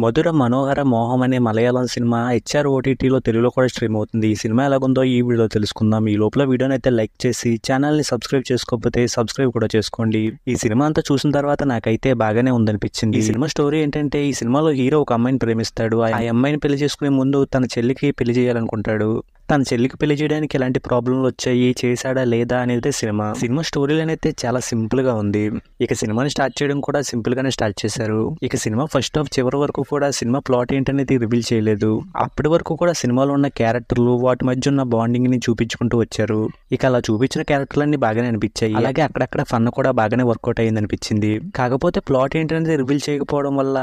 మధుర మనోహర మోహం అనే Malayalam cinema HR ఓటీటీలో తెలుగులో కూడా స్ట్రీమ్ అవుతుంది. ఈ సినిమా ఎలాగుందో ఈ వీడియోలో తెలుసుకుందాం. ఈ లోపల వీడియోని అయితే లైక్ చేసి ఛానల్ని సబ్స్క్రైబ్ చేసుకోకపోతే సబ్స్క్రైబ్ కూడా చేసుకోండి. ఈ సినిమా అంతా చూసిన తర్వాత నాకైతే బాగానే ఉందనిపించింది. ఈ సినిమా స్టోరీ ఏంటంటే, ఈ సినిమాలో హీరో ఒక అమ్మాయిని ప్రేమిస్తాడు. ఆ అమ్మాయిని పెళ్లి చేసుకునే ముందు తన చెల్లికి పెళ్లి చేయాలనుకుంటాడు. తన చెల్లికి పెళ్లి చేయడానికి ఎలాంటి ప్రాబ్లంలు వచ్చాయి, చేశాడా లేదా అనేది సినిమా స్టోరీలు అయితే చాలా సింపుల్ గా ఉంది. ఇక సినిమాని స్టార్ట్ చేయడం కూడా సింపుల్ గానే స్టార్ట్ చేశారు. ఇక సినిమా ఫస్ట్ హాఫ్ చివరి వరకు కూడా సినిమా ప్లాట్ ఏంటనేది రివీల్ చేయలేదు. అప్పటి వరకు కూడా సినిమాలో ఉన్న క్యారెక్టర్లు వాటి మధ్య ఉన్న బాండింగ్ ని చూపించుకుంటూ వచ్చారు. ఇక అలా చూపించిన క్యారెక్టర్లన్నీ బాగానే అనిపించాయి. అలాగే అక్కడక్కడ ఫన్ కూడా బాగానే వర్కౌట్ అయ్యింది అనిపించింది. కాకపోతే ప్లాట్ ఏంటనేది రివీల్ చేయకపోవడం వల్ల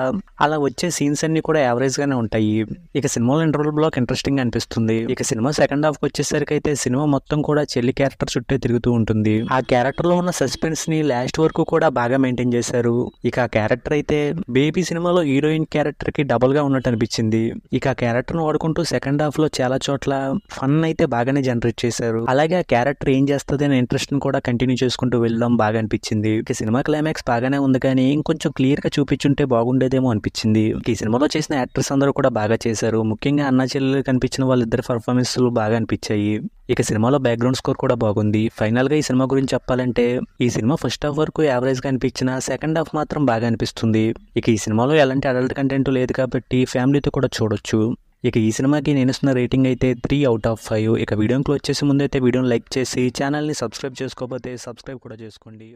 అలా వచ్చే సీన్స్ అన్ని కూడా యావరేజ్ గానే ఉంటాయి. ఇక సినిమాలో ఇంటర్వల్ బ్లాక్ ఇంట్రెస్టింగ్ గా అనిపిస్తుంది. ఇక సినిమా సెకండ్ హాఫ్ వచ్చేసరికి అయితే సినిమా మొత్తం కూడా చెల్లి క్యారెక్టర్ చుట్టే తిరుగుతూ ఉంటుంది. ఆ క్యారెక్టర్ లో ఉన్న సస్పెన్స్ ని లాస్ట్ వరకు కూడా బాగా మెయింటైన్ చేశారు. ఇక ఆ క్యారెక్టర్ అయితే బేబీ సినిమాలో హీరోయిన్ క్యారెక్టర్ కి డబుల్ గా ఉన్నట్టు అనిపించింది. ఇక ఆ క్యారెక్టర్ ను వాడుకుంటూ సెకండ్ హాఫ్ లో చాలా చోట్ల ఫన్ అయితే బాగానే జనరేట్ చేశారు. అలాగే ఆ క్యారెక్టర్ ఏం చేస్తుంది అనే ఇంట్రెస్ట్ ని కూడా కంటిన్యూ చేసుకుంటూ వెళ్ళడం బాగా అనిపించింది. ఇక సినిమా క్లైమాక్స్ బాగానే ఉంది, కానీ ఇంకొంచెం క్లియర్ గా చూపించుంటే బాగుండేదేమో అనిపించింది. ఈ సినిమాలో చేసిన యాక్టర్స్ అందరూ కూడా బాగా చేశారు. ముఖ్యంగా అన్నా చెల్లెలు కనిపించిన వాళ్ళిద్దరు పర్ఫార్మెన్స్ బాగా అనిపించాయి. ఇక సినిమాలో బ్యాక్గ్రౌండ్ స్కోర్ కూడా బాగుంది. ఫైనల్ గా ఈ సినిమా గురించి చెప్పాలంటే, ఈ సినిమా ఫస్ట్ హాఫ్ వరకు యావరేజ్ గా అనిపించిన సెకండ్ హాఫ్ మాత్రం బాగా అనిపిస్తుంది. ఇక ఈ సినిమాలో ఎలాంటి అడల్ట్ కంటెంట్ లేదు కాబట్టి ఫ్యామిలీతో కూడా చూడొచ్చు. ఇక ఈ సినిమాకి నేను ఇస్తున్న రేటింగ్ అయితే 3/5. ఇక వీడియోని క్లోజ్ చేసే ముందు అయితే వీడియోని లైక్ చేసి ఛానల్ని సబ్స్క్రైబ్ చేసుకోకపోతే సబ్స్క్రైబ్ కూడా చేసుకోండి.